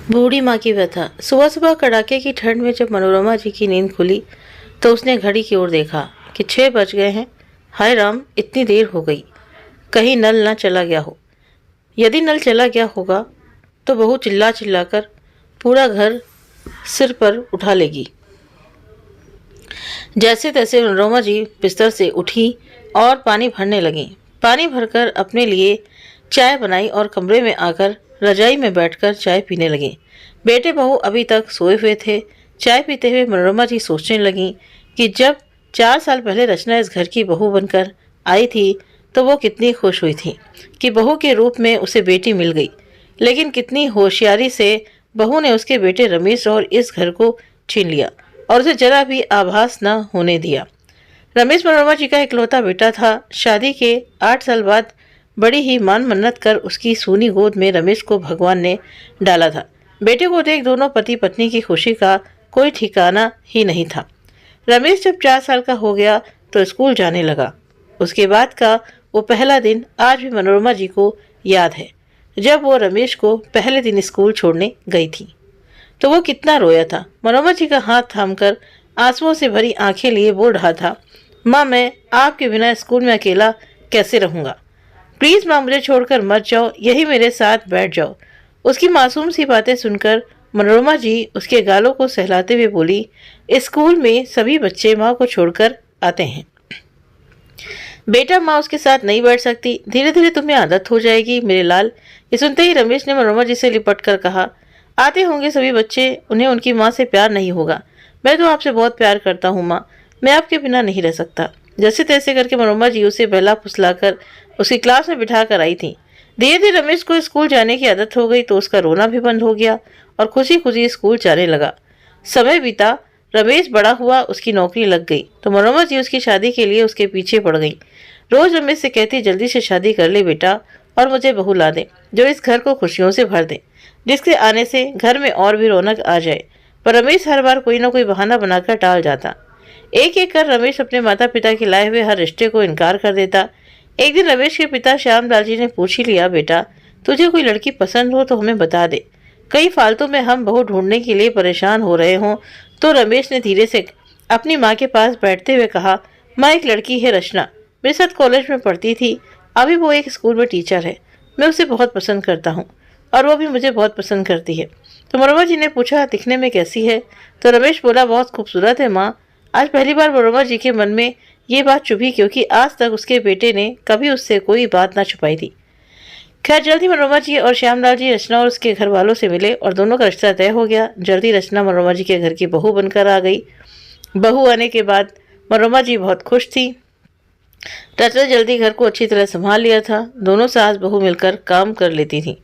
बूढ़ी माँ की व्यथा। सुबह सुबह कड़ाके की ठंड में जब मनोरमा जी की नींद खुली तो उसने घड़ी की ओर देखा कि 6 बज गए हैं। हाय राम, इतनी देर हो गई, कहीं नल ना चला गया हो। यदि नल चला गया होगा तो बहू चिल्ला चिल्ला कर पूरा घर सिर पर उठा लेगी। जैसे तैसे मनोरमा जी बिस्तर से उठी और पानी भरने लगी। पानी भरकर अपने लिए चाय बनाई और कमरे में आकर रजाई में बैठकर चाय पीने लगी। बेटे बहू अभी तक सोए हुए थे। चाय पीते हुए मनोरमा जी सोचने लगी कि जब 4 साल पहले रचना इस घर की बहू बनकर आई थी तो वो कितनी खुश हुई थी कि बहू के रूप में उसे बेटी मिल गई। लेकिन कितनी होशियारी से बहू ने उसके बेटे रमेश और इस घर को छीन लिया और उसे जरा भी आभास न होने दिया। रमेश मनोरमा जी का इकलौता बेटा था। शादी के 8 साल बाद बड़ी ही मान मन्नत कर उसकी सूनी गोद में रमेश को भगवान ने डाला था। बेटे को देख दोनों पति पत्नी की खुशी का कोई ठिकाना ही नहीं था। रमेश जब 4 साल का हो गया तो स्कूल जाने लगा। उसके बाद का वो पहला दिन आज भी मनोरमा जी को याद है, जब वो रमेश को पहले दिन स्कूल छोड़ने गई थी तो वो कितना रोया था। मनोरमा जी का हाथ थामकर आंसुओं से भरी आंखें लिए बोल रहा था, माँ मैं आपके बिना स्कूल में अकेला कैसे रहूँगा। प्लीज़ माँ मुझे छोड़कर मत जाओ, यही मेरे साथ बैठ जाओ। उसकी मासूम सी बातें सुनकर मनोरमा जी उसके गालों को सहलाते हुए बोली, स्कूल में सभी बच्चे माँ को छोड़कर आते हैं बेटा, माँ उसके साथ नहीं बैठ सकती। धीरे धीरे तुम्हें आदत हो जाएगी मेरे लाल। ये सुनते ही रमेश ने मनोरमा जी से लिपट कर कहा, आते होंगे सभी बच्चे, उन्हें उनकी माँ से प्यार नहीं होगा। मैं तो आपसे बहुत प्यार करता हूँ माँ, मैं आपके बिना नहीं रह सकता। जैसे तैसे करके मनोरमा जी उसे बहला फुसलाकर उसकी क्लास में बिठा कर आई थी। धीरे धीरे रमेश को स्कूल जाने की आदत हो गई तो उसका रोना भी बंद हो गया और खुशी खुशी स्कूल जाने लगा। समय बीता, रमेश बड़ा हुआ, उसकी नौकरी लग गई तो मनोरमा जी उसकी शादी के लिए उसके पीछे पड़ गई। रोज रमेश से कहती, जल्दी से शादी कर ले बेटा और मुझे बहू ला दे जो इस घर को खुशियों से भर दे, जिसके आने से घर में और भी रौनक आ जाए। पर रमेश हर बार कोई ना कोई बहाना बनाकर टाल जाता। एक एक कर रमेश अपने माता पिता के लाए हुए हर रिश्ते को इनकार कर देता। एक दिन रमेश के पिता श्यामलाल जी ने पूछ ही लिया, बेटा तुझे कोई लड़की पसंद हो तो हमें बता दे, कई फालतू में हम बहू ढूंढने के लिए परेशान हो रहे हों। तो रमेश ने धीरे से अपनी माँ के पास बैठते हुए कहा, माँ एक लड़की है रचना, मेरे साथ कॉलेज में पढ़ती थी, अभी वो एक स्कूल में टीचर है। मैं उसे बहुत पसंद करता हूँ और वो भी मुझे बहुत पसंद करती है। तो मनोरमा जी ने पूछा, दिखने में कैसी है? तो रमेश बोला, बहुत खूबसूरत है माँ। आज पहली बार मनोरमा जी के मन में ये बात चुभी क्योंकि आज तक उसके बेटे ने कभी उससे कोई बात ना छुपाई थी। खैर जल्दी मनोरमा जी और श्यामलाल जी रचना और उसके घर वालों से मिले और दोनों का रिश्ता तय हो गया। जल्दी रचना मनोरमा जी के घर की बहू बनकर आ गई। बहू आने के बाद मनोरमा जी बहुत खुश थी। रचना जल्दी घर को अच्छी तरह संभाल लिया था। दोनों सास बहू मिलकर काम कर लेती थी।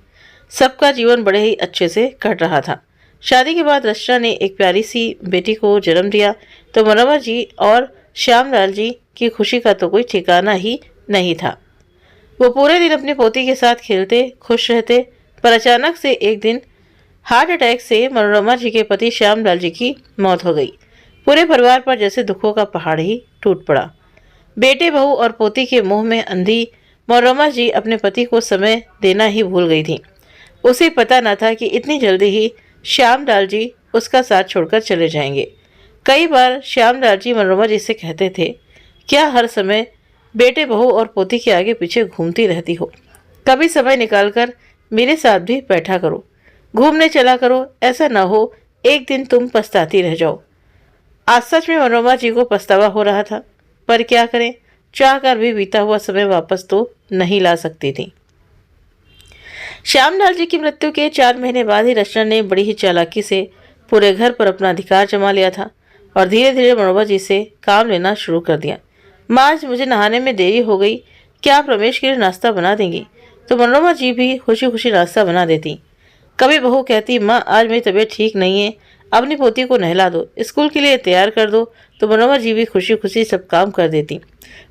सबका जीवन बड़े ही अच्छे से कट रहा था। शादी के बाद रचना ने एक प्यारी सी बेटी को जन्म दिया तो मनोरमा जी और श्यामलाल जी की खुशी का तो कोई ठिकाना ही नहीं था। वो पूरे दिन अपनी पोती के साथ खेलते खुश रहते। पर अचानक से एक दिन हार्ट अटैक से मनोरमा जी के पति श्यामलाल जी की मौत हो गई। पूरे परिवार पर जैसे दुखों का पहाड़ ही टूट पड़ा। बेटे बहू और पोती के मुंह में अंधी मनोरमा जी अपने पति को समय देना ही भूल गई थी। उसे पता न था कि इतनी जल्दी ही श्यामलाल जी उसका साथ छोड़कर चले जाएंगे। कई बार श्यामलाल जी मनोरमा जी से कहते थे, क्या हर समय बेटे बहू और पोती के आगे पीछे घूमती रहती हो? कभी समय निकालकर मेरे साथ भी बैठा करो, घूमने चला करो, ऐसा ना हो एक दिन तुम पछताती रह जाओ। आज सच में मनोरमा जी को पछतावा हो रहा था, पर क्या करें, चाहकर भी बीता हुआ समय वापस तो नहीं ला सकती थी। श्यामलाल जी की मृत्यु के 4 महीने बाद ही रचना ने बड़ी ही चालाकी से पूरे घर पर अपना अधिकार जमा लिया था और धीरे धीरे मनोरमा जी से काम लेना शुरू कर दिया। माँ आज मुझे नहाने में देरी हो गई, क्या आप रमेश के लिए नाश्ता बना देंगी? तो मनोरमा जी भी खुशी खुशी नाश्ता बना देती। कभी बहू कहती, माँ आज मेरी तबीयत ठीक नहीं है, अपनी पोती को नहला दो, स्कूल के लिए तैयार कर दो। तो मनोरमा जी भी खुशी खुशी सब काम कर देती।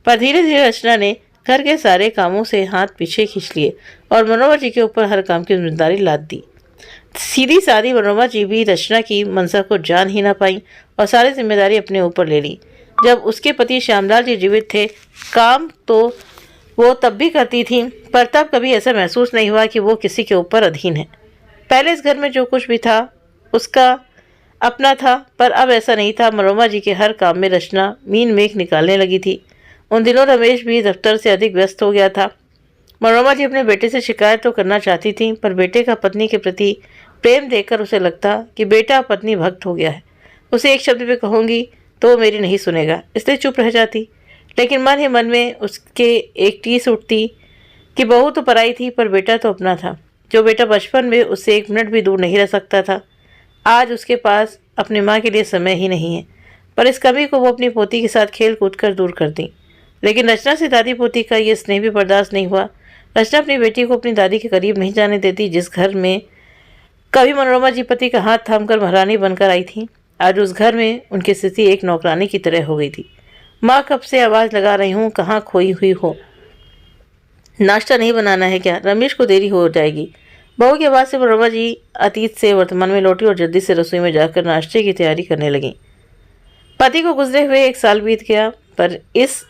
पर धीरे धीरे रचना ने घर के सारे कामों से हाथ पीछे खींच लिए और मनोरमा जी के ऊपर हर काम की जिम्मेदारी लाद दी। सीधी सादी मनोरमा जी भी रचना की मंशा को जान ही ना पाई और सारी जिम्मेदारी अपने ऊपर ले ली। जब उसके पति श्यामलाल जी जीवित थे, काम तो वो तब भी करती थी, पर तब कभी ऐसा महसूस नहीं हुआ कि वो किसी के ऊपर अधीन है। पहले इस घर में जो कुछ भी था उसका अपना था, पर अब ऐसा नहीं था। मनोरमा जी के हर काम में रचना मीन मेख निकालने लगी थी। उन दिनों रमेश भी दफ्तर से अधिक व्यस्त हो गया था। मनोरमा जी अपने बेटे से शिकायत तो करना चाहती थी, पर बेटे का पत्नी के प्रति प्रेम देखकर उसे लगता कि बेटा पत्नी भक्त हो गया है। उसे एक शब्द भी कहूँगी तो वो मेरी नहीं सुनेगा, इसलिए चुप रह जाती। लेकिन मन ही मन में उसके एक टीस उठती कि बहू तो पराई थी पर बेटा तो अपना था। जो बेटा बचपन में उससे एक मिनट भी दूर नहीं रह सकता था, आज उसके पास अपनी माँ के लिए समय ही नहीं है। पर इस कमी को वो अपनी पोती के साथ खेल कूद कर दूर कर दी। लेकिन रचना से दादी पोती का ये स्नेह भी बर्दाश्त नहीं हुआ। रचना अपनी बेटी को अपनी दादी के करीब नहीं जाने देती। जिस घर में कभी मनोरमा जी पति का हाथ थामकर महारानी बनकर आई थी, आज उस घर में उनकी स्थिति एक नौकरानी की तरह हो गई थी। माँ कब से आवाज़ लगा रही हूँ, कहाँ खोई हुई हो? नाश्ता नहीं बनाना है क्या? रमेश को देरी हो जाएगी। बहू की आवाज़ से मनोरमा जी अतीत से वर्तमान में लौटी और जल्दी से रसोई में जाकर नाश्ते की तैयारी करने लगी। पति को गुजरे हुए 1 साल बीत गया, पर इस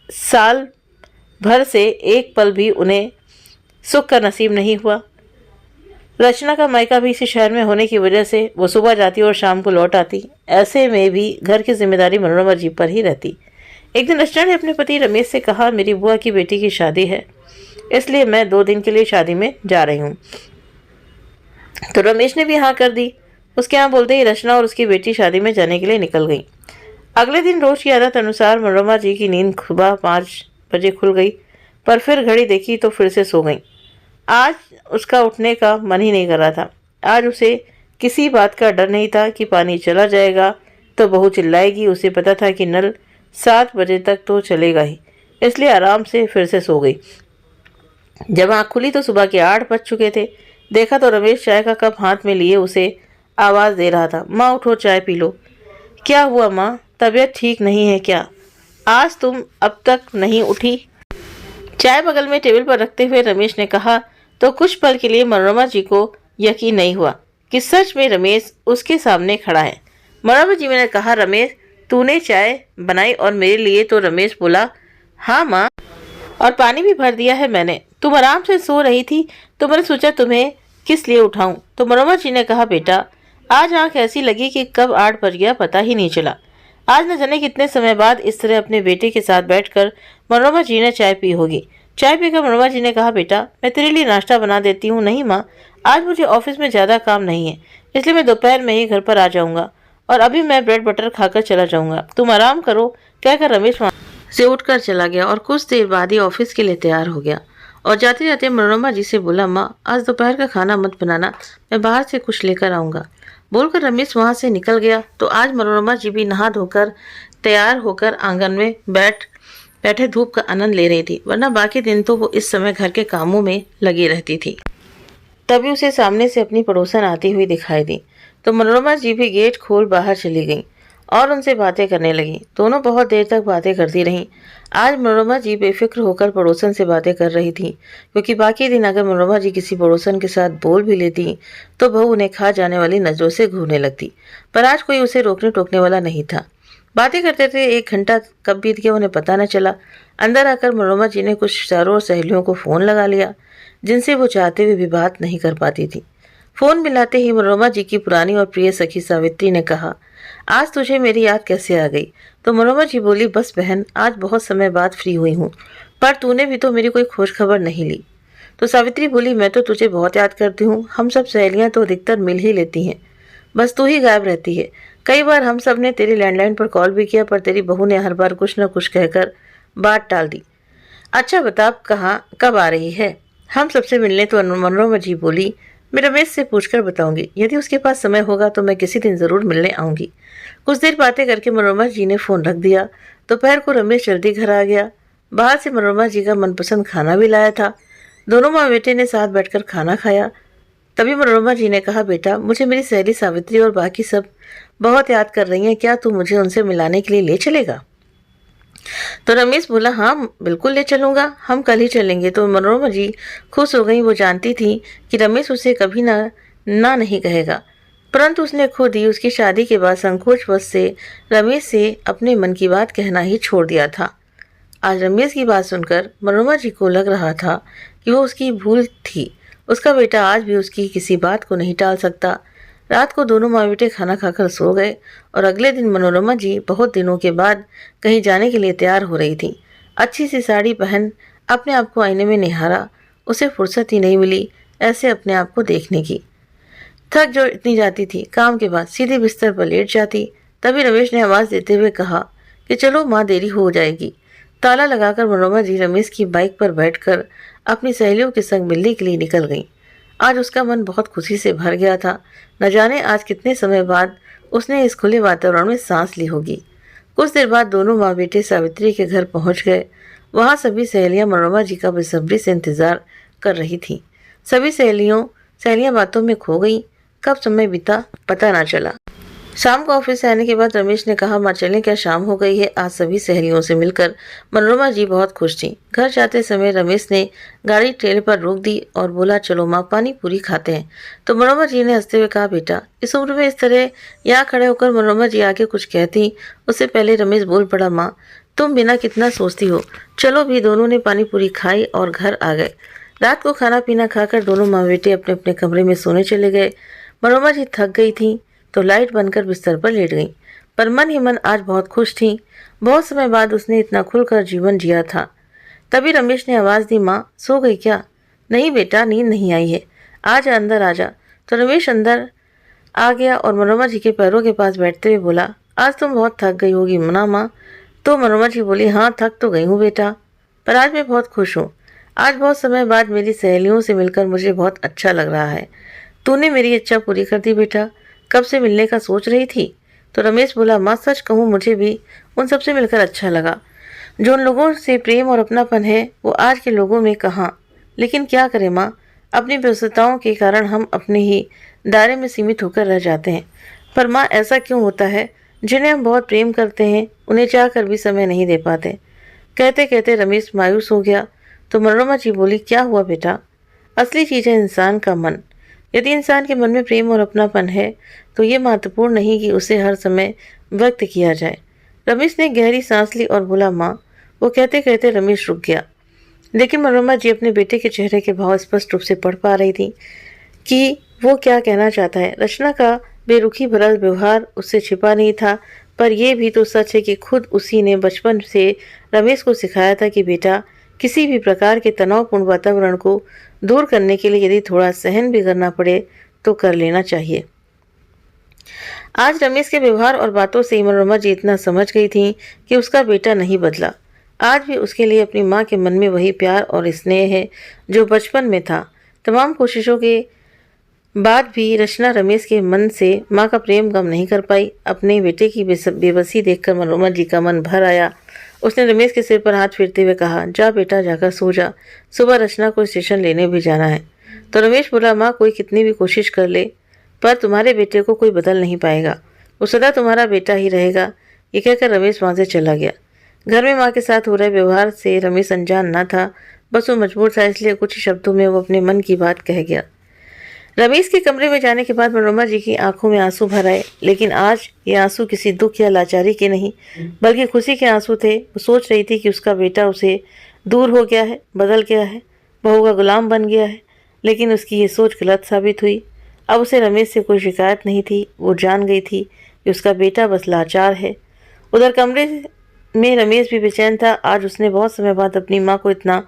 साल भर से एक पल भी उन्हें सुख का नसीब नहीं हुआ। रचना का मायका भी इसी शहर में होने की वजह से वो सुबह जाती और शाम को लौट आती। ऐसे में भी घर की जिम्मेदारी मनोरमा जी पर ही रहती। एक दिन रचना ने अपने पति रमेश से कहा, मेरी बुआ की बेटी की शादी है, इसलिए मैं 2 दिन के लिए शादी में जा रही हूँ। तो रमेश ने भी हाँ कर दी। उसके यहाँ बोलते ही रचना और उसकी बेटी शादी में जाने के लिए निकल गई। अगले दिन रोज की आदत अनुसार मनोरमा जी की नींद सुबह 5 बजे खुल गई, पर फिर घड़ी देखी तो फिर से सो गई। आज उसका उठने का मन ही नहीं कर रहा था। आज उसे किसी बात का डर नहीं था कि पानी चला जाएगा तो बहू चिल्लाएगी। उसे पता था कि नल 7 बजे तक तो चलेगा ही, इसलिए आराम से फिर से सो गई। जब आँख खुली तो सुबह के 8 बज चुके थे। देखा तो रमेश चाय का कप हाथ में लिए उसे आवाज़ दे रहा था, माँ उठो चाय पी लो। क्या हुआ माँ, तबीयत ठीक नहीं है क्या? आज तुम अब तक नहीं उठी? चाय बगल में टेबल पर रखते हुए रमेश ने कहा। तो कुछ पल के लिए मनोरमा जी को यकीन नहीं हुआ कि सच में रमेश उसके सामने खड़ा है। मनोरमा जी ने कहा, रमेश तूने चाय बनाई और मेरे लिए? तो रमेश बोला, हाँ माँ, और पानी भी भर दिया है मैंने। तुम आराम से सो रही थी तो मैंने सोचा तुम्हें किस लिए उठाऊं। तो मनोरमा जी ने कहा, बेटा आज आंख ऐसी लगी कि कब 8 बज गया पता ही नहीं चला। आज न जाने कितने समय बाद इस तरह अपने बेटे के साथ बैठकर मनोरमा जी ने चाय पी होगी। चाय पीकर मनोरमा जी ने कहा, बेटा मैं तेरे लिए नाश्ता बना देती हूँ। नहीं माँ, आज मुझे ऑफिस में ज़्यादा काम नहीं है, इसलिए मैं दोपहर में ही घर पर आ जाऊँगा और अभी मैं ब्रेड बटर खाकर चला जाऊँगा। तुम आराम करो, कहकर रमेश वहाँ से उठकर चला गया और कुछ देर बाद ही ऑफिस के लिए तैयार हो गया। और जाते जाते मनोरमा जी से बोला, माँ आज दोपहर का खाना मत बनाना, मैं बाहर से कुछ लेकर आऊँगा। बोलकर रमेश वहाँ से निकल गया। तो आज मनोरमा जी भी नहा धोकर तैयार होकर आंगन में बैठे धूप का आनंद ले रही थी, वरना बाकी दिन तो वो इस समय घर के कामों में लगी रहती थी। तभी उसे सामने से अपनी पड़ोसन आती हुई दिखाई दी। तो मनोरमा जी भी गेट खोल बाहर चली गई और उनसे बातें करने लगी। दोनों बहुत देर तक बातें करती रहीं। आज मनोरमा जी बेफिक्र होकर पड़ोसन से बातें कर रही थी, क्योंकि बाकी दिन अगर मनोरमा जी किसी पड़ोसन के साथ बोल भी लेती तो बहू उन्हें खा जाने वाली नजरों से घूरने लगती। पर आज कोई उसे रोकने टोकने वाला नहीं था। बातें करते थे 1 घंटा कब बीत गया उन्हें पता न चला। अंदर आकर मनोरमा जी ने कुछ रिश्तेदारों और सहेलियों को फ़ोन लगा लिया, जिनसे वो चाहते हुए भी बात नहीं कर पाती थी। फ़ोन मिलाते ही मनोरमा जी की पुरानी और प्रिय सखी सावित्री ने कहा, आज तुझे मेरी याद कैसे आ गई? तो मनोरमा जी बोली, बस बहन आज बहुत समय बाद फ्री हुई हूँ, पर तूने भी तो मेरी कोई खोज खबर नहीं ली। तो सावित्री बोली, मैं तो तुझे बहुत याद करती हूँ, हम सब सहेलियाँ तो अधिकतर मिल ही लेती हैं, बस तू ही गायब रहती है। कई बार हम सब ने तेरे लैंडलाइन पर कॉल भी किया, पर तेरी बहू ने हर बार कुछ न कुछ कहकर बात टाल दी। अच्छा बता कहाँ कब आ रही है हम सबसे मिलने? तो मनोरमा जी बोली, मैं रमेश से पूछकर बताऊंगी, यदि उसके पास समय होगा तो मैं किसी दिन ज़रूर मिलने आऊँगी। कुछ देर बातें करके मनोरमा जी ने फ़ोन रख दिया। दोपहर को रमेश जल्दी घर आ गया। बाहर से मनोरमा जी का मनपसंद खाना भी लाया था। दोनों माँ बेटे ने साथ बैठकर खाना खाया। तभी मनोरमा जी ने कहा, बेटा मुझे मेरी सहेली सावित्री और बाकी सब बहुत याद कर रही हैं, क्या तू मुझे उनसे मिलाने के लिए ले चलेगा? तो रमेश बोला, हाँ बिल्कुल ले चलूँगा, हम कल ही चलेंगे। तो मनोरमा जी खुश हो गई। वो जानती थी कि रमेश उसे कभी ना नहीं कहेगा, परंतु उसने खुद ही उसकी शादी के बाद संकोचवश से रमेश से अपने मन की बात कहना ही छोड़ दिया था। आज रमेश की बात सुनकर मनोरमा जी को लग रहा था कि वो उसकी भूल थी उसका बेटा आज भी उसकी किसी बात को नहीं टाल सकता। रात को दोनों माँ बेटे खाना खाकर सो गए और अगले दिन मनोरमा जी बहुत दिनों के बाद कहीं जाने के लिए तैयार हो रही थी। अच्छी सी साड़ी पहन अपने आप को आईने में निहारा। उसे फुर्सत ही नहीं मिली ऐसे अपने आप को देखने की। थक जो इतनी जाती थी, काम के बाद सीधे बिस्तर पर लेट जाती। तभी रमेश ने आवाज़ देते हुए कहा कि चलो माँ, देरी हो जाएगी। ताला लगाकर मनोरमा जी रमेश की बाइक पर बैठकर अपनी सहेलियों के संग मिलने के लिए निकल गईं। आज उसका मन बहुत खुशी से भर गया था। न जाने आज कितने समय बाद उसने इस खुले वातावरण में सांस ली होगी। कुछ देर बाद दोनों माँ बेटे सावित्री के घर पहुंच गए। वहां सभी सहेलियां मनोरमा जी का बेसब्री से इंतजार कर रही थीं। सभी सहेलियां बातों में खो गईं। कब समय बीता पता ना चला। शाम को ऑफिस से आने के बाद रमेश ने कहा, माँ चलें क्या, शाम हो गई है। आज सभी सहेलियों से मिलकर मनोरमा जी बहुत खुश थी। घर जाते समय रमेश ने गाड़ी ठेले पर रोक दी और बोला, चलो माँ, पानी पूरी खाते हैं। तो मनोरमा जी ने हंसते हुए कहा, बेटा इस उम्र में इस तरह यहाँ खड़े होकर मनोरमा जी आगे कुछ कहती उससे पहले रमेश बोल पड़ा, माँ तुम बिना कितना सोचती हो। चलो भी। दोनों ने पानी पूरी खाई और घर आ गए। रात को खाना पीना खाकर दोनों माँ बेटे अपने अपने कमरे में सोने चले गए। मनोरमा जी थक गई थी तो लाइट बनकर बिस्तर पर लेट गई, पर मन ही मन आज बहुत खुश थी। बहुत समय बाद उसने इतना खुलकर जीवन जिया था। तभी रमेश ने आवाज़ दी, माँ सो गई क्या? नहीं बेटा, नींद नहीं आई है, आजा अंदर आजा। तो रमेश अंदर आ गया और मनोरमा जी के पैरों के पास बैठते हुए बोला, आज तुम बहुत थक गई होगी ना माँ? तो मनोरमा जी बोली, हाँ थक तो गई हूँ बेटा, पर आज मैं बहुत खुश हूँ। आज बहुत समय बाद मेरी सहेलियों से मिलकर मुझे बहुत अच्छा लग रहा है। तूने मेरी इच्छा पूरी कर दी बेटा। कब से मिलने का सोच रही थी? तो रमेश बोला, माँ सच कहूँ मुझे भी उन सबसे मिलकर अच्छा लगा। जो उन लोगों से प्रेम और अपनापन है वो आज के लोगों में कहाँ। लेकिन क्या करें माँ, अपनी व्यस्तताओं के कारण हम अपने ही दायरे में सीमित होकर रह जाते हैं। पर माँ ऐसा क्यों होता है, जिन्हें हम बहुत प्रेम करते हैं उन्हें चाह कर भी समय नहीं दे पाते। कहते कहते रमेश मायूस हो गया। तो मनोरमा जी बोली, क्या हुआ बेटा? असली चीज़ है इंसान का मन। यदि इंसान के मन में प्रेम और अपनापन है तो ये महत्वपूर्ण नहीं कि उसे हर समय व्यक्त किया जाए। रमेश ने गहरी सांस ली और बोला, माँ। वो कहते कहते रमेश रुक गया। लेकिन मनोरमा जी अपने बेटे के चेहरे के भाव स्पष्ट रूप से पढ़ पा रही थी कि वो क्या कहना चाहता है। रचना का बेरुखी भरा व्यवहार उससे छिपा नहीं था, पर यह भी तो सच है कि खुद उसी ने बचपन से रमेश को सिखाया था कि बेटा, किसी भी प्रकार के तनावपूर्ण वातावरण को दूर करने के लिए यदि थोड़ा सहन भी करना पड़े तो कर लेना चाहिए। आज रमेश के व्यवहार और बातों से मनोरमा जी इतना समझ गई थी कि उसका बेटा नहीं बदला। आज भी उसके लिए अपनी माँ के मन में वही प्यार और स्नेह है जो बचपन में था। तमाम कोशिशों के बाद भी रचना रमेश के मन से माँ का प्रेम कम नहीं कर पाई। अपने बेटे की बेबसी देखकर मनोरमा जी का मन भर आया। उसने रमेश के सिर पर हाथ फेरते हुए कहा, जा बेटा, जाकर सो जा, सुबह रचना को स्टेशन लेने भी जाना है। तो रमेश बोला, माँ कोई कितनी भी कोशिश कर ले पर तुम्हारे बेटे को कोई बदल नहीं पाएगा, वो सदा तुम्हारा बेटा ही रहेगा। ये कहकर रमेश वहाँ से चला गया। घर में माँ के साथ हो रहे व्यवहार से रमेश अनजान न था, बस वो मजबूर था, इसलिए कुछ शब्दों में वो अपने मन की बात कह गया। रमेश के कमरे में जाने के बाद मनोरमा जी की आंखों में आंसू भर आए, लेकिन आज ये आंसू किसी दुख या लाचारी के नहीं बल्कि खुशी के आंसू थे। वो सोच रही थी कि उसका बेटा उसे दूर हो गया है, बदल गया है, बहू का गुलाम बन गया है। लेकिन उसकी ये सोच गलत साबित हुई। अब उसे रमेश से कोई शिकायत नहीं थी। वो जान गई थी कि उसका बेटा बस लाचार है। उधर कमरे में रमेश भी बेचैन था। आज उसने बहुत समय बाद अपनी माँ को इतना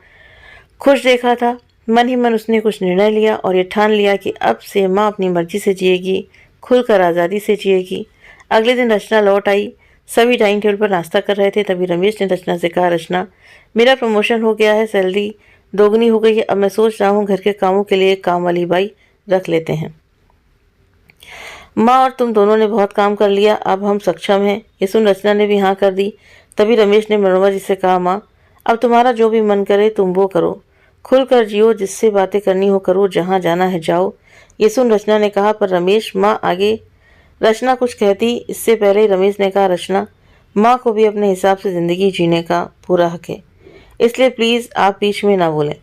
खुश देखा था। मन ही मन उसने कुछ निर्णय लिया और ये ठान लिया कि अब से माँ अपनी मर्जी से जिएगी, खुलकर आज़ादी से जिएगी। अगले दिन रचना लौट आई। सभी डाइनिंग टेबल पर नाश्ता कर रहे थे। तभी रमेश ने रचना से कहा, रचना मेरा प्रमोशन हो गया है, सैलरी दोगुनी हो गई है। अब मैं सोच रहा हूँ घर के कामों के लिए एक काम वाली बाई रख लेते हैं। माँ और तुम दोनों ने बहुत काम कर लिया, अब हम सक्षम हैं। ये सुन रचना ने भी हाँ कर दी। तभी रमेश ने मनोरमा जी से कहा, माँ अब तुम्हारा जो भी मन करे तुम वो करो, खुल कर जियो, जिससे बातें करनी हो करो, जहाँ जाना है जाओ। ये सुन रचना ने कहा, पर रमेश। माँ आगे रचना कुछ कहती इससे पहले ही रमेश ने कहा, रचना माँ को भी अपने हिसाब से ज़िंदगी जीने का पूरा हक है, इसलिए प्लीज़ आप बीच में ना बोलें,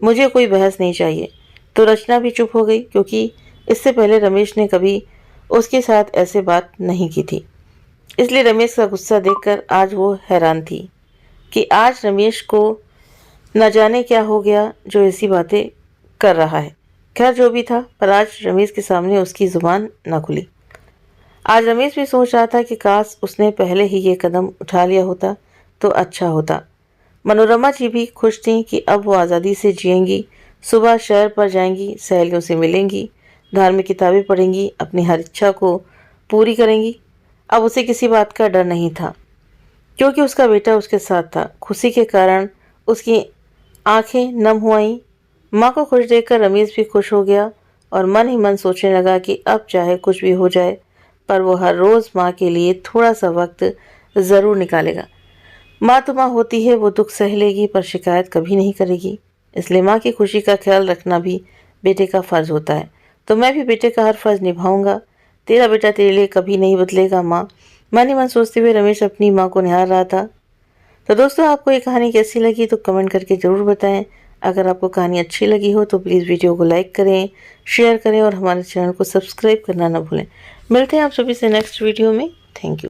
मुझे कोई बहस नहीं चाहिए। तो रचना भी चुप हो गई, क्योंकि इससे पहले रमेश ने कभी उसके साथ ऐसे बात नहीं की थी। इसलिए रमेश का गुस्सा देखकर आज वो हैरान थी कि आज रमेश को न जाने क्या हो गया जो ऐसी बातें कर रहा है। खैर जो भी था, पर आज रमेश के सामने उसकी जुबान ना खुली। आज रमेश भी सोच रहा था कि काश उसने पहले ही ये कदम उठा लिया होता तो अच्छा होता। मनोरमा जी भी खुश थीं कि अब वो आज़ादी से जिएंगी। सुबह शहर पर जाएंगी, सहेलियों से मिलेंगी, धार्मिक किताबें पढ़ेंगी, अपनी हर इच्छा को पूरी करेंगी। अब उसे किसी बात का डर नहीं था, क्योंकि उसका बेटा उसके साथ था। खुशी के कारण उसकी आंखें नम हो आईं। माँ को खुश देखकर रमेश भी खुश हो गया और मन ही मन सोचने लगा कि अब चाहे कुछ भी हो जाए, पर वो हर रोज़ माँ के लिए थोड़ा सा वक्त ज़रूर निकालेगा। माँ तो माँ होती है, वो दुख सह लेगी पर शिकायत कभी नहीं करेगी। इसलिए माँ की खुशी का ख्याल रखना भी बेटे का फ़र्ज़ होता है। तो मैं भी बेटे का हर फ़र्ज़ निभाऊंगा। तेरा बेटा तेरे लिए कभी नहीं बदलेगा माँ। मन ही मन सोचते हुए रमेश अपनी माँ को निहार रहा था। तो दोस्तों, आपको ये कहानी कैसी लगी तो कमेंट करके ज़रूर बताएं। अगर आपको कहानी अच्छी लगी हो तो प्लीज़ वीडियो को लाइक करें, शेयर करें और हमारे चैनल को सब्सक्राइब करना ना भूलें। मिलते हैं आप सभी से नेक्स्ट वीडियो में। Thank you.